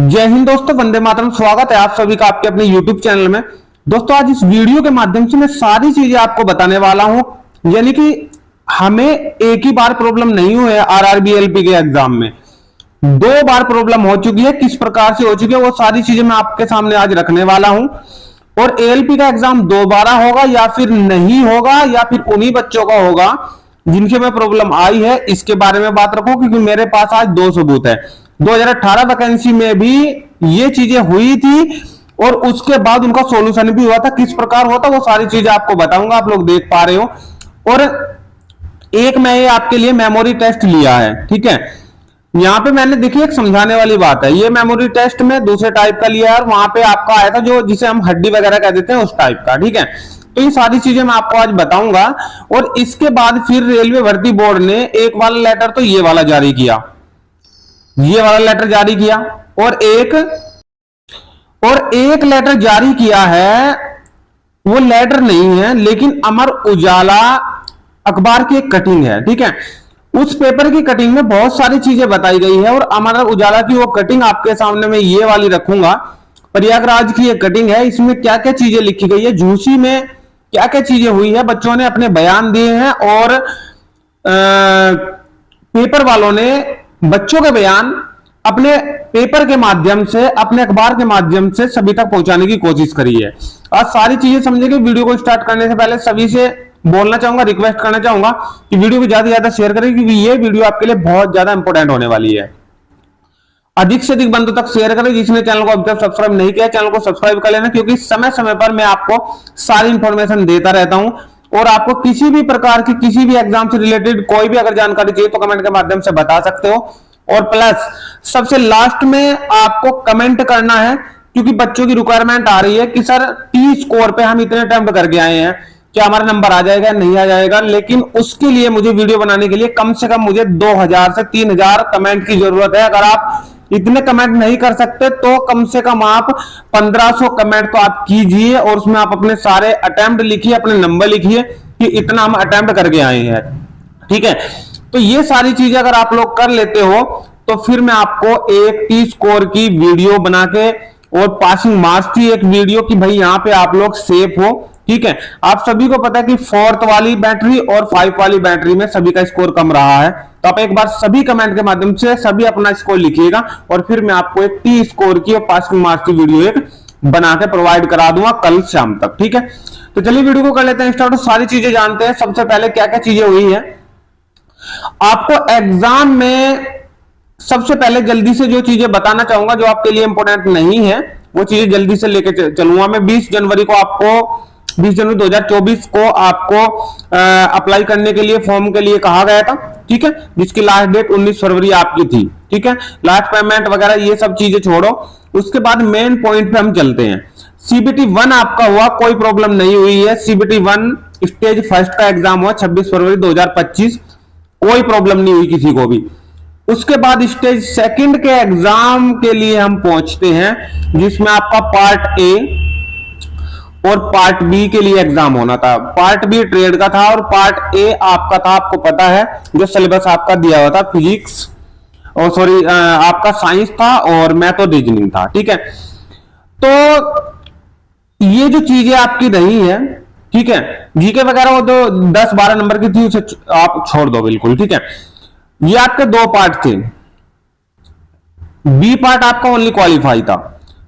जय हिंद दोस्तों, वंदे मातरम। स्वागत है आप सभी का आपके अपने YouTube चैनल में। दोस्तों, आज इस वीडियो के माध्यम से मैं सारी चीजें आपको बताने वाला हूं, यानी कि हमें एक ही बार प्रॉब्लम नहीं हुई है आरआरबी एलपी के एग्जाम में, 2 बार प्रॉब्लम हो चुकी है। किस प्रकार से हो चुकी है वो सारी चीजें मैं आपके सामने आज रखने वाला हूं। और एएलपी का एग्जाम दोबारा होगा या फिर नहीं होगा, या फिर उन्हीं बच्चों का होगा जिनके में प्रॉब्लम आई है, इसके बारे में बात रखो, क्योंकि मेरे पास आज 2 सबूत है। 2018 वैकेंसी में भी ये चीजें हुई थी और उसके बाद उनका सॉल्यूशन भी हुआ था। किस प्रकार हुआ था वो सारी चीजें आपको बताऊंगा, आप लोग देख पा रहे हो। और एक मैं ये आपके लिए मेमोरी टेस्ट लिया है, ठीक है। यहां पे मैंने देखिए एक समझाने वाली बात है, ये मेमोरी टेस्ट में दूसरे टाइप का लिया है और वहां पे आपका आया था जो जिसे हम हड्डी वगैरह कह देते हैं उस टाइप का, ठीक है। तो ये सारी चीजें मैं आपको आज बताऊंगा। और इसके बाद फिर रेलवे भर्ती बोर्ड ने एक वाला लेटर तो ये वाला जारी किया, ये वाला लेटर जारी किया, और एक लेटर जारी किया है। वो लेटर नहीं है लेकिन अमर उजाला अखबार की एक कटिंग है, ठीक है। उस पेपर की कटिंग में बहुत सारी चीजें बताई गई है और अमर उजाला की वो कटिंग आपके सामने मैं ये वाली रखूंगा। प्रयागराज की एक कटिंग है, इसमें क्या क्या चीजें लिखी गई है, झूसी में क्या क्या चीजें हुई है, बच्चों ने अपने बयान दिए हैं और पेपर वालों ने बच्चों के बयान अपने पेपर के माध्यम से, अपने अखबार के माध्यम से सभी तक पहुंचाने की कोशिश करी है। आज सारी चीजें समझेंगे। वीडियो को स्टार्ट करने से पहले सभी से बोलना चाहूंगा, रिक्वेस्ट करना चाहूंगा कि वीडियो को ज्यादा से ज्यादा शेयर करें, क्योंकि ये वीडियो आपके लिए बहुत ज्यादा इंपॉर्टेंट होने वाली है। अधिक से अधिक बंदों तक शेयर करें। जिसने चैनल को अभी तक सब्सक्राइब नहीं किया, चैनल को सब्सक्राइब कर लेना, क्योंकि समय समय पर मैं आपको सारी इंफॉर्मेशन देता रहता हूं। और आपको किसी भी प्रकार की, किसी भी एग्जाम से रिलेटेड कोई भी अगर जानकारी चाहिए तो कमेंट के माध्यम से बता सकते हो। और प्लस सबसे लास्ट में आपको कमेंट करना है, क्योंकि बच्चों की रिक्वायरमेंट आ रही है कि सर टी स्कोर पे हम इतने अटेम्प्ट करके आए हैं, क्या हमारा नंबर आ जाएगा नहीं आ जाएगा। लेकिन उसके लिए मुझे वीडियो बनाने के लिए कम से कम मुझे 2000 से 3000 कमेंट की जरूरत है। अगर आप इतने कमेंट नहीं कर सकते तो कम से कम आप 1500 कमेंट तो आप कीजिए और उसमें आप अपने सारे अटेम्प्ट लिखिए, अपने नंबर लिखिए कि इतना हम अटेम्प्ट करके आए हैं, ठीक है। तो ये सारी चीजें अगर आप लोग कर लेते हो तो फिर मैं आपको एक टी स्कोर की वीडियो बना के और पासिंग मार्क्स की एक वीडियो कि भाई यहां पे आप लोग सेफ हो, ठीक है। आप सभी को पता है कि 4th वाली बैटरी और 5 वाली बैटरी में सभी का स्कोर कम रहा है। तो आप एक बार सभी कमेंट के माध्यम से सभी अपना स्कोर लिखिएगा और फिर मैं आपको एक टी स्कोर की और पासिंग मार्क्स की वीडियो एक बना के प्रोवाइड करा दूंगा कल शाम तक, ठीक है। तो चलिए वीडियो को कर लेते हैं स्टार्ट। सारी चीजें जानते हैं। सबसे पहले क्या क्या चीजें हुई है आपको एग्जाम में। सबसे पहले जल्दी से जो चीजें बताना चाहूंगा जो आपके लिए इंपॉर्टेंट नहीं है, वो चीजें जल्दी से लेके चलूंगा मैं। 20 जनवरी 2024 को आपको अप्लाई करने के लिए, फॉर्म के लिए कहा गया था, ठीक है, जिसकी लास्ट डेट 19 फरवरी आपकी थी, ठीक है। लास्ट पेमेंट वगैरह ये सब चीजें छोड़ो, उसके बाद मेन पॉइंट पे हम चलते हैं। सीबीटी 1 आपका हुआ, कोई प्रॉब्लम नहीं हुई है। सीबीटी 1 स्टेज फर्स्ट का एग्जाम हुआ 26 फरवरी 2025, कोई प्रॉब्लम नहीं हुई किसी को भी। उसके बाद स्टेज सेकंड के एग्जाम के लिए हम पहुंचते हैं, जिसमें आपका पार्ट ए और पार्ट बी के लिए एग्जाम होना था। पार्ट बी ट्रेड का था और पार्ट ए आपका था, आपको पता है जो सिलेबस आपका दिया हुआ था, फिजिक्स और सॉरी आपका साइंस था और मैथ और रीजनिंग था, ठीक है। तो ये जो चीजें आपकी रही है, ठीक है, जीके वगैरह वो तो 10-12 नंबर की थी, उसे आप छोड़ दो बिल्कुल, ठीक है। ये आपके 2 पार्ट थे। बी पार्ट आपका ओनली क्वालिफाई था।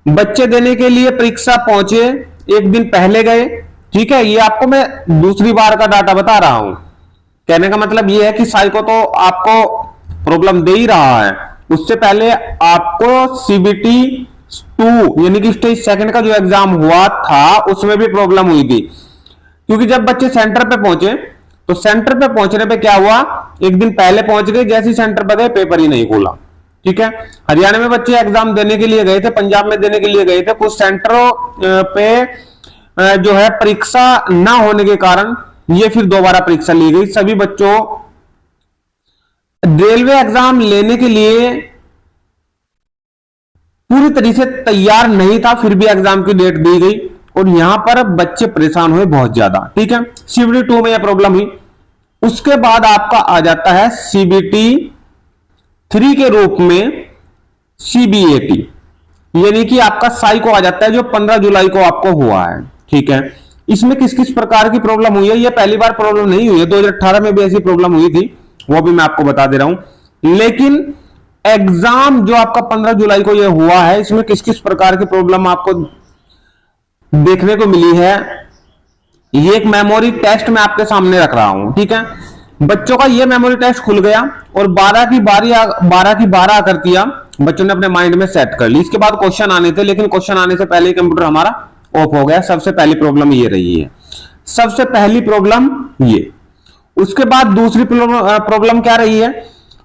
बच्चे देने के लिए परीक्षा पहुंचे, एक दिन पहले गए, ठीक है। ये आपको मैं दूसरी बार का डाटा बता रहा हूं। कहने का मतलब ये है कि साइको तो आपको प्रॉब्लम दे ही रहा है। उससे पहले आपको सीबीटी 2 यानी कि स्टेज सेकंड का जो एग्जाम हुआ था उसमें भी प्रॉब्लम हुई थी, क्योंकि जब बच्चे सेंटर पे पहुंचे तो सेंटर पे पहुंचने पे क्या हुआ, एक दिन पहले पहुंच गए, जैसे ही सेंटर पे गए पेपर ही नहीं खोला, ठीक है। हरियाणा में बच्चे एग्जाम देने के लिए गए थे, पंजाब में देने के लिए गए थे, कुछ सेंटरों पे जो है परीक्षा ना होने के कारण ये फिर दोबारा परीक्षा ली गई। सभी बच्चों रेलवे एग्जाम लेने के लिए पूरी तरीके से तैयार नहीं था, फिर भी एग्जाम की डेट दी गई और यहां पर बच्चे परेशान हुए बहुत ज्यादा, ठीक है। सीबीटी 2 में यह प्रॉब्लम हुई। उसके बाद आपका आ जाता है सीबीटी 3 के रूप में सीबीएटी, यानी कि आपका साइको आ जाता है जो 15 जुलाई को आपको हुआ है। ठीक है, इसमें किस किस प्रकार की प्रॉब्लम हुई है, ये पहली बार प्रॉब्लम नहीं हुई है, 2018 में भी ऐसी प्रॉब्लम हुई थी, वो भी मैं आपको बता दे रहा हूं। लेकिन एग्जाम जो आपका 15 जुलाई को ये हुआ है, इसमें किस किस प्रकार की प्रॉब्लम आपको देखने को मिली है, ये एक मेमोरी टेस्ट मैं आपके सामने रख रहा हूं। ठीक है, बच्चों का ये मेमोरी टेस्ट खुल गया और 12 की 12 आकृतियां बच्चों ने अपने माइंड में सेट कर ली। इसके बाद क्वेश्चन आने थे, लेकिन क्वेश्चन आने से पहले कंप्यूटर हमारा ऑफ हो गया। सबसे पहली प्रॉब्लम ये रही है, सबसे पहली प्रॉब्लम ये। उसके बाद दूसरी प्रॉब्लम क्या रही है,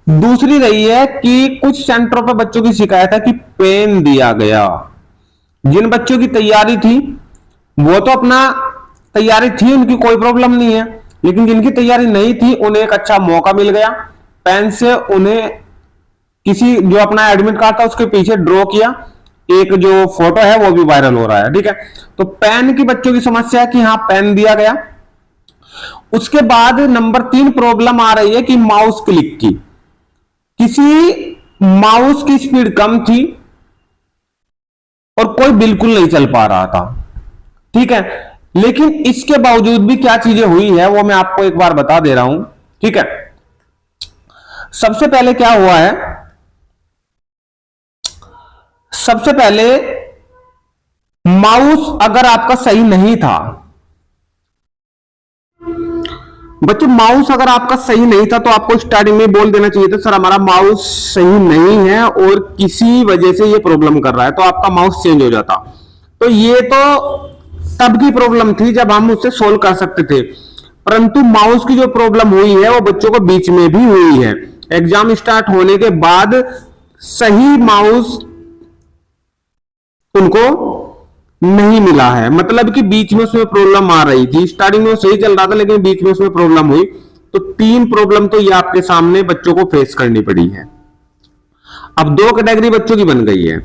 दूसरी रही है कि कुछ सेंटरों पर बच्चों की शिकायत है कि पेन दिया गया। जिन बच्चों की तैयारी थी वो तो अपना तैयारी थी, उनकी कोई प्रॉब्लम नहीं है, लेकिन जिनकी तैयारी नहीं थी उन्हें एक अच्छा मौका मिल गया। पेन से उन्हें किसी जो अपना एडमिट कार्ड था उसके पीछे ड्रॉ किया, एक जो फोटो है वो भी वायरल हो रहा है। ठीक है, तो पेन की बच्चों की समस्या है कि हाँ पेन दिया गया। उसके बाद नंबर 3 प्रॉब्लम आ रही है कि माउस क्लिक की, किसी माउस की स्पीड कम थी और कोई बिल्कुल नहीं चल पा रहा था। ठीक है, लेकिन इसके बावजूद भी क्या चीजें हुई है वो मैं आपको एक बार बता दे रहा हूं। ठीक है, सबसे पहले क्या हुआ है, सबसे पहले माउस अगर आपका सही नहीं था, बच्चों माउस अगर आपका सही नहीं था तो आपको स्टार्टिंग में बोल देना चाहिए था सर हमारा माउस सही नहीं है और किसी वजह से ये प्रॉब्लम कर रहा है, तो आपका माउस चेंज हो जाता। तो ये तो तब की प्रॉब्लम थी जब हम उससे सोल्व कर सकते थे, परंतु माउस की जो प्रॉब्लम हुई है वो बच्चों को बीच में भी हुई है। एग्जाम स्टार्ट होने के बाद सही माउस उनको नहीं मिला है, मतलब कि बीच में उसमें प्रॉब्लम आ रही थी। स्टार्टिंग में सही चल रहा था लेकिन बीच में उसमें प्रॉब्लम हुई। तो 3 प्रॉब्लम तो ये आपके सामने बच्चों को फेस करनी पड़ी है। अब 2 कैटेगरी बच्चों की बन गई है,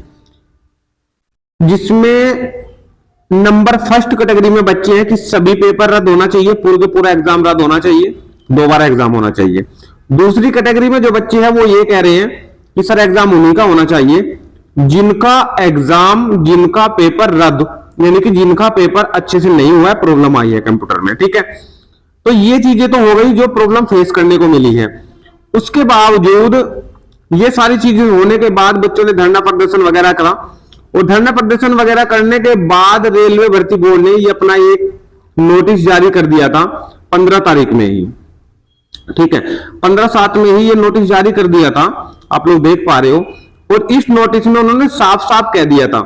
जिसमें नंबर फर्स्ट कैटेगरी में बच्चे हैं कि सभी पेपर रद्द होना चाहिए, पूरे पूरा एग्जाम रद्द होना चाहिए, दोबारा एग्जाम होना चाहिए। दूसरी कैटेगरी में जो बच्चे हैं वो ये कह रहे हैं कि सर एग्जाम उन्हीं का होना चाहिए जिनका एग्जाम, जिनका पेपर रद्द, यानी कि जिनका पेपर अच्छे से नहीं हुआ है, प्रॉब्लम आई है कंप्यूटर में। ठीक है, तो ये चीजें तो हो गई जो प्रॉब्लम फेस करने को मिली है। उसके बावजूद ये सारी चीजें होने के बाद बच्चों ने धरना प्रदर्शन वगैरह करा, और धरना प्रदर्शन वगैरह करने के बाद रेलवे भर्ती बोर्ड ने ये अपना एक नोटिस जारी कर दिया था 15 तारीख में ही। ठीक है, 15/7 में ही ये नोटिस जारी कर दिया था, आप लोग देख पा रहे हो। और इस नोटिस में उन्होंने साफ साफ कह दिया था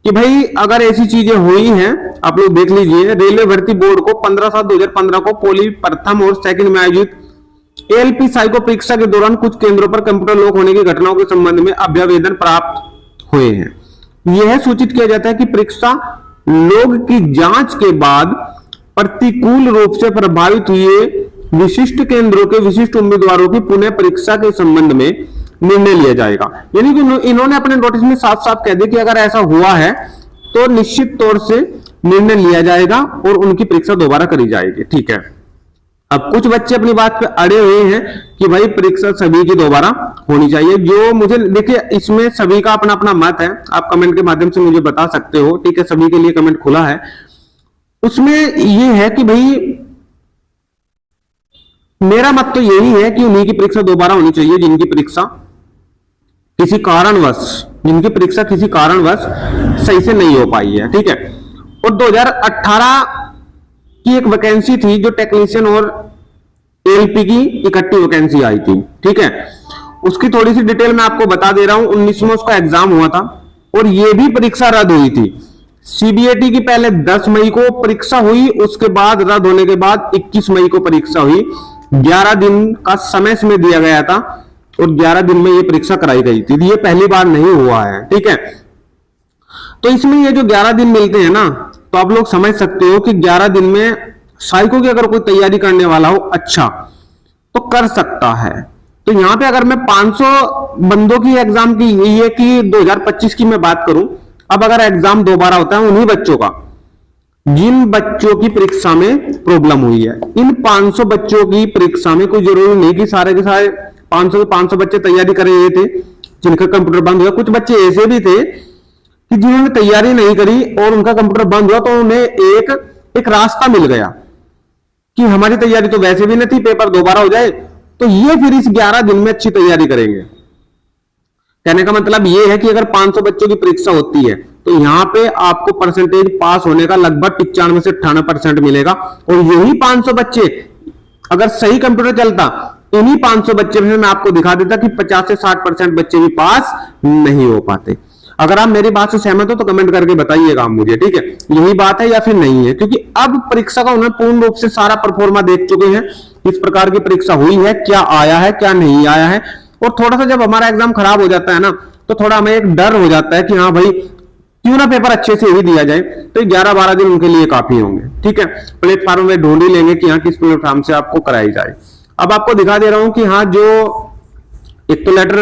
कि भाई अगर ऐसी चीजें हुई हैं, आप लोग देख लीजिए, रेलवे भर्ती बोर्ड को 15/7/2015 को पोली प्रथम और सेकंड में आयोजित एएलपी साइको परीक्षा के दौरान कुछ केंद्रों पर कंप्यूटर लॉक होने की घटनाओं के संबंध में अभ्यावेदन प्राप्त हुए हैं। यह सूचित किया जाता है कि परीक्षा लॉग की जांच के बाद प्रतिकूल रूप से प्रभावित हुए विशिष्ट केंद्रों के विशिष्ट उम्मीदवारों की पुनः परीक्षा के संबंध में निर्णय लिया जाएगा। यानी कि इन्होंने अपने नोटिस में साफ साफ कह दिया कि अगर ऐसा हुआ है तो निश्चित तौर से निर्णय लिया जाएगा और उनकी परीक्षा दोबारा करी जाएगी। ठीक है, अब कुछ बच्चे अपनी बात पे अड़े हुए हैं कि भाई परीक्षा सभी की दोबारा होनी चाहिए। जो मुझे देखिए, इसमें सभी का अपना अपना मत है, आप कमेंट के माध्यम से मुझे बता सकते हो। ठीक है, सभी के लिए कमेंट खुला है। उसमें ये है कि भाई मेरा मत तो यही है कि उन्हीं की परीक्षा दोबारा होनी चाहिए जिनकी परीक्षा किसी कारणवश, जिनकी परीक्षा किसी कारणवश सही से नहीं हो पाई है। ठीक है, और 2018 की एक वैकेंसी थी जो टेक्नीशियन और एएलपी की इकट्ठी वैकेंसी आई थी। ठीक है, उसकी थोड़ी सी डिटेल मैं आपको बता दे रहा हूं। 19 में उसका एग्जाम हुआ था और यह भी परीक्षा रद्द हुई थी। सीबीएटी की पहले 10 मई को परीक्षा हुई, उसके बाद रद्द होने के बाद 21 मई को परीक्षा हुई। 11 दिन का समय समय दिया गया था और 11 दिन में ये परीक्षा कराई गई थी। ये पहली बार नहीं हुआ है। ठीक है, तो इसमें ये जो 11 दिन मिलते हैं ना, तो आप लोग समझ सकते हो कि 11 दिन में साइको की अगर कोई तैयारी करने वाला हो अच्छा तो कर सकता है। तो यहां पे अगर मैं 500 बंदों की एग्जाम की, ये कि 2025 की मैं बात करूं, अब अगर एग्जाम दोबारा होता है उन्हीं बच्चों का जिन बच्चों की परीक्षा में प्रॉब्लम हुई है, इन 500 बच्चों की परीक्षा में कोई जरूरी नहीं कि सारे के सारे 500 बच्चे तैयारी कर रहे थे जिनका कंप्यूटर बंद हुआ। कुछ बच्चे ऐसे भी थे कि जिन्होंने तैयारी नहीं करी और उनका कंप्यूटर बंद हुआ तो उन्हें एक रास्ता मिल गया कि हमारी तैयारी तो वैसे भी नहीं थी, पेपर दोबारा हो जाए, तो ये फिर इस 11 दिन में अच्छी तैयारी करेंगे। कहने का मतलब ये है कि अगर 500 बच्चों की परीक्षा होती है तो यहां पे आपको परसेंटेज पास होने का लगभग 95 से 98% मिलेगा। और यही 500 बच्चे अगर सही कंप्यूटर चलता, इन्हीं 500 बच्चे में मैं आपको दिखा देता कि 50 से 60% बच्चे भी पास नहीं हो पाते। अगर आप मेरी बात से सहमत हो तो कमेंट करके बताइएगा आप मुझे, ठीक है, यही बात है या फिर नहीं है। क्योंकि अब परीक्षा का उन्हें पूर्ण रूप से सारा परफॉर्मा देख चुके हैं, इस प्रकार की परीक्षा हुई है, क्या आया है क्या नहीं आया है। और थोड़ा सा जब हमारा एग्जाम खराब हो जाता है ना, तो थोड़ा हमें एक डर हो जाता है कि हाँ भाई क्यों ना पेपर अच्छे से ही दिया जाए। तो 11-12 दिन उनके लिए काफी होंगे, ठीक है। प्लेटफॉर्म में ढूंढ ही लेंगे कि हाँ किस प्लेटफॉर्म से आपको कराई जाए। अब आपको दिखा दे रहा हूं कि हाँ जो एक तो लेटर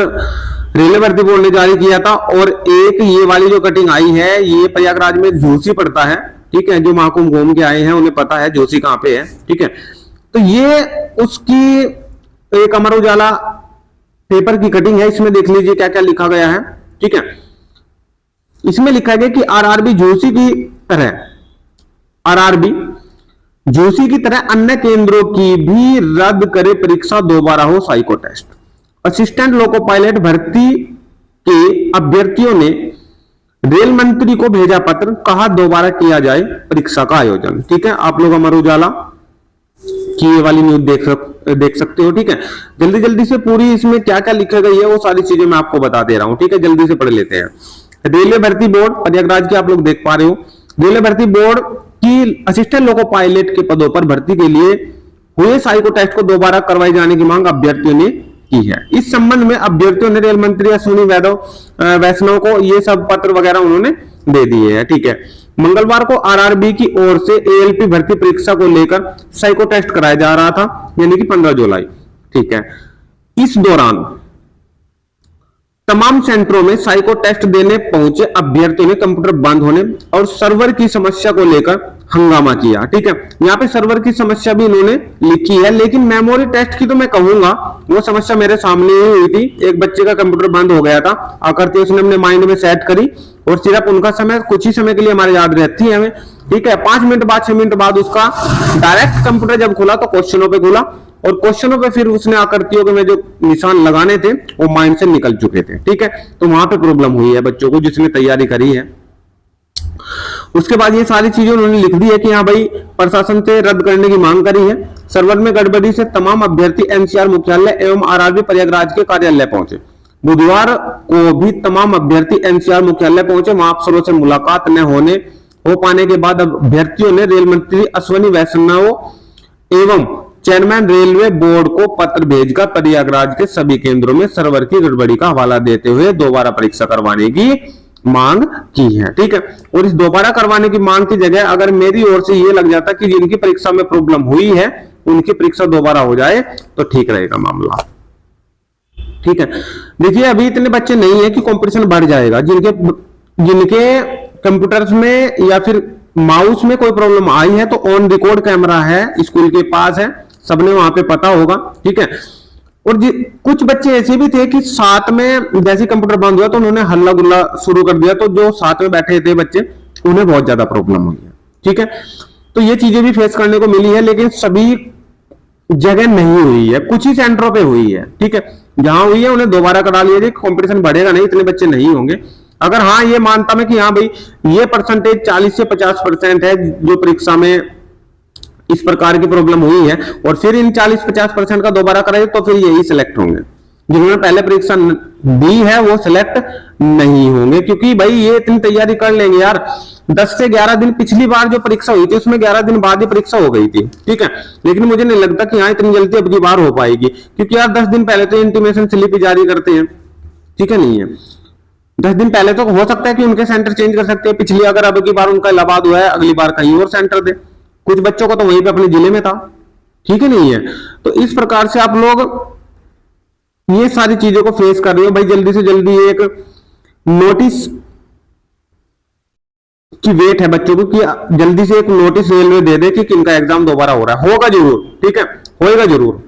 रेलवे भर्ती बोर्ड ने जारी किया था और एक ये वाली जो कटिंग आई है ये प्रयागराज में झूसी पड़ता है, ठीक है। जो महाकुंभ घूम के आए हैं उन्हें पता है झूसी कहां पे है, ठीक है। तो ये उसकी एक अमर उजाला पेपर की कटिंग है। इसमें देख लीजिए क्या क्या लिखा गया है, ठीक है। इसमें लिखा गया कि आरआरबी झूसी की तरह, आरआरबी झूसी की तरह अन्य केंद्रों की भी रद्द करे परीक्षा, दोबारा हो psycho test. Assistant loco pilot भर्ती के अभ्यर्थियों ने रेल मंत्री को भेजा पत्र, कहा दोबारा किया जाए परीक्षा का आयोजन, ठीक है। आप लोग अमर उजाला की ये वाली न्यूज देख सकते हो, ठीक है। जल्दी जल्दी से पूरी इसमें क्या क्या लिखा गई है वो सारी चीजें मैं आपको बता दे रहा हूं, ठीक है। जल्दी से पढ़ लेते हैं। रेलवे भर्ती बोर्ड प्रयागराज की आप लोग देख पा रहे हो, रेलवे भर्ती बोर्ड की असिस्टेंट लोको पायलट के पदों पर भर्ती के लिए हुए साइको टेस्ट को दोबारा करवाए जाने की मांग अभ्यर्थियों ने की है। इस संबंध में अभ्यर्थियों ने रेल मंत्री अश्विनी वैष्णव को ये सब पत्र वगैरह उन्होंने दे दिए हैं, ठीक है। मंगलवार को आरआरबी की ओर से एएलपी भर्ती परीक्षा को लेकर साइको टेस्ट कराया जा रहा था, यानी कि 15 जुलाई, ठीक है। इस दौरान तमाम सेंटरों में साइको टेस्ट देने पहुंचे अभ्यर्थियों ने कंप्यूटर बंद होने और सर्वर की समस्या को लेकर हंगामा किया, ठीक है। यहाँ पे सर्वर की समस्या भी इन्होंने लिखी है, लेकिन मेमोरी टेस्ट की तो मैं कहूंगा वो समस्या मेरे सामने ही हुई थी। एक बच्चे का कंप्यूटर बंद हो गया था, आकर के उसने अपने माइंड में सेट करी और सिर्फ उनका समय कुछ ही समय के लिए हमारे याद रहती है हमें, ठीक है। 5 मिनट बाद 6 मिनट बाद उसका डायरेक्ट कंप्यूटर जब खुला तो क्वेश्चनों पे खुला और क्वेश्चनों पे फिर उसने आकृतियों के में जो निशान लगाने थे वो माइंड से निकल चुके थे, ठीक है। तो वहां पे प्रॉब्लम हुई है बच्चों को जिसने तैयारी करी है। उसके बाद ये सारी चीजें उन्होंने लिख दी है कि हाँ भाई प्रशासन से रद्द करने की मांग करी है। सर्वर में गड़बड़ी से तमाम अभ्यर्थी एनसीआर मुख्यालय एवं आरआरबी प्रयागराज के कार्यालय पहुंचे। बुधवार को भी तमाम अभ्यर्थी एनसीआर मुख्यालय पहुंचे। वहां अफसरों से मुलाकात न हो पाने के बाद अभ्यर्थियों ने रेल मंत्री अश्विनी वैष्णव एवं चेयरमैन रेलवे बोर्ड को पत्र भेजकर प्रयागराज के सभी केंद्रों में सर्वर की गड़बड़ी का हवाला देते हुए दोबारा परीक्षा करवाने की मांग की है, ठीक है। और इस दोबारा करवाने की मांग की जगह अगर मेरी ओर से ये लग जाता कि जिनकी परीक्षा में प्रॉब्लम हुई है उनकी परीक्षा दोबारा हो जाए तो ठीक रहेगा मामला, ठीक है। देखिए अभी इतने बच्चे नहीं है कि कंपटीशन बढ़ जाएगा। जिनके कंप्यूटर्स में या फिर माउस में कोई प्रॉब्लम आई है तो ऑन रिकॉर्ड कैमरा है, स्कूल के पास है, सबने वहां पे पता होगा, ठीक है। और कुछ बच्चे ऐसे भी थे कि साथ में जैसे कंप्यूटर बंद हुआ तो उन्होंने हल्ला गुल्ला शुरू कर दिया, तो जो साथ में बैठे थे बच्चे उन्हें बहुत ज्यादा प्रॉब्लम हुई है, ठीक है। तो ये चीजें भी फेस करने को मिली है, लेकिन सभी जगह नहीं हुई है, कुछ ही सेंटरों पे हुई है, ठीक है। जहां हुई है उन्हें दोबारा करा लिया जाए, कंपटीशन बढ़ेगा नहीं, इतने बच्चे नहीं होंगे। अगर हाँ ये मानता मैं कि हाँ भाई ये परसेंटेज 40 से 50% है जो परीक्षा में इस प्रकार की प्रॉब्लम हुई है और फिर इन 40-50% का दोबारा कराए तो फिर यही सिलेक्ट होंगे। जिन्होंने पहले परीक्षा दी है वो सिलेक्ट नहीं होंगे, क्योंकि भाई ये इतनी तैयारी कर लेंगे यार। 10 से 11 दिन पिछली बार जो परीक्षा हुई थी उसमें 11 दिन बाद ही परीक्षा हो गई थी, ठीक है। लेकिन मुझे नहीं लगता कि हाँ इतनी जल्दी अब की बार हो पाएगी, क्योंकि यार 10 दिन पहले तो इंटीमेशन स्लिप जारी करते हैं, ठीक है। नहीं है 10 दिन पहले तो हो सकता है कि उनके सेंटर चेंज कर सकते हैं। पिछली अगर अब की बार उनका इलाहाबाद हुआ है, अगली बार कहीं और सेंटर दे। कुछ बच्चों को तो वहीं पे अपने जिले में था, ठीक है। नहीं है तो इस प्रकार से आप लोग ये सारी चीजों को फेस कर रहे हो। भाई जल्दी से जल्दी एक नोटिस की वेट है बच्चों को कि जल्दी से एक नोटिस रेलवे दे दे कि इनका एग्जाम दोबारा हो रहा है, होगा जरूर, ठीक है, होएगा जरूर,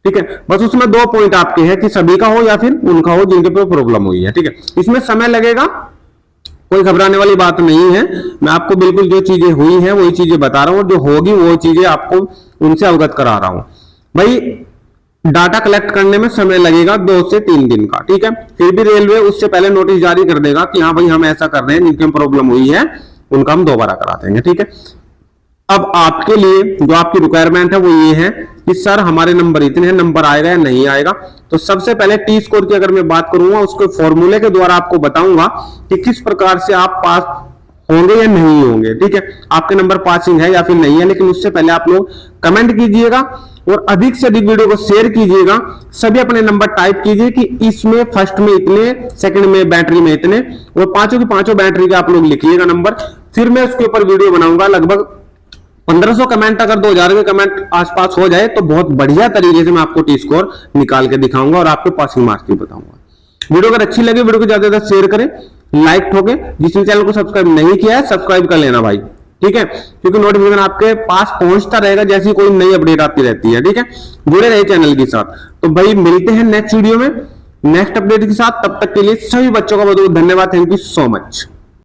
ठीक है। बस उसमें 2 पॉइंट आपके हैं कि सभी का हो या फिर उनका हो जिनके पे प्रॉब्लम हुई है, ठीक है। इसमें समय लगेगा कोई घबराने वाली बात नहीं है। मैं आपको बिल्कुल जो चीजें हुई हैं वही चीजें बता रहा हूं, और जो होगी वो चीजें आपको उनसे अवगत करा रहा हूं। भाई डाटा कलेक्ट करने में समय लगेगा 2 से 3 दिन का, ठीक है। फिर भी रेलवे उससे पहले नोटिस जारी कर देगा कि हाँ भाई हम ऐसा कर रहे हैं, जिनकी प्रॉब्लम हुई है उनका हम दोबारा करा देंगे, ठीक है। अब आपके लिए जो आपकी रिक्वायरमेंट है वो ये है कि सर हमारे नंबर इतने हैं, नंबर आएगा या नहीं आएगा। तो सबसे पहले टी स्कोर की अगर मैं बात करूंगा, उसके फॉर्मूले के द्वारा आपको बताऊंगा कि किस प्रकार से आप पास होंगे या नहीं होंगे, ठीक है। आपके नंबर पासिंग है या फिर नहीं है, लेकिन उससे पहले आप लोग कमेंट कीजिएगा और अधिक से अधिक वीडियो को शेयर कीजिएगा। सभी अपने नंबर टाइप कीजिए कि इसमें फर्स्ट में इतने, सेकंड में बैटरी में इतने, और पांचों की पांचों बैटरी के आप लोग लिखिएगा नंबर। फिर मैं उसके ऊपर वीडियो बनाऊंगा। लगभग 1500 कमेंट, अगर 2000 के कमेंट आसपास हो जाए तो बहुत बढ़िया तरीके से मैं आपको टी स्कोर निकाल के दिखाऊंगा और आपके पासिंग मार्क्स भी बताऊंगा। वीडियो अगर अच्छी लगे वीडियो को ज्यादा से ज्यादा शेयर करें, लाइक ठोके। जिसने चैनल को सब्सक्राइब नहीं किया है सब्सक्राइब कर लेना भाई, ठीक है, क्योंकि नोटिफिकेशन आपके पास पहुंचता रहेगा जैसी कोई नई अपडेट आती रहती है, ठीक है। जुड़े रहे चैनल के साथ। तो भाई मिलते हैं नेक्स्ट वीडियो में नेक्स्ट अपडेट के साथ। तब तक के लिए सभी बच्चों का बहुत बहुत धन्यवाद। Thank you so much.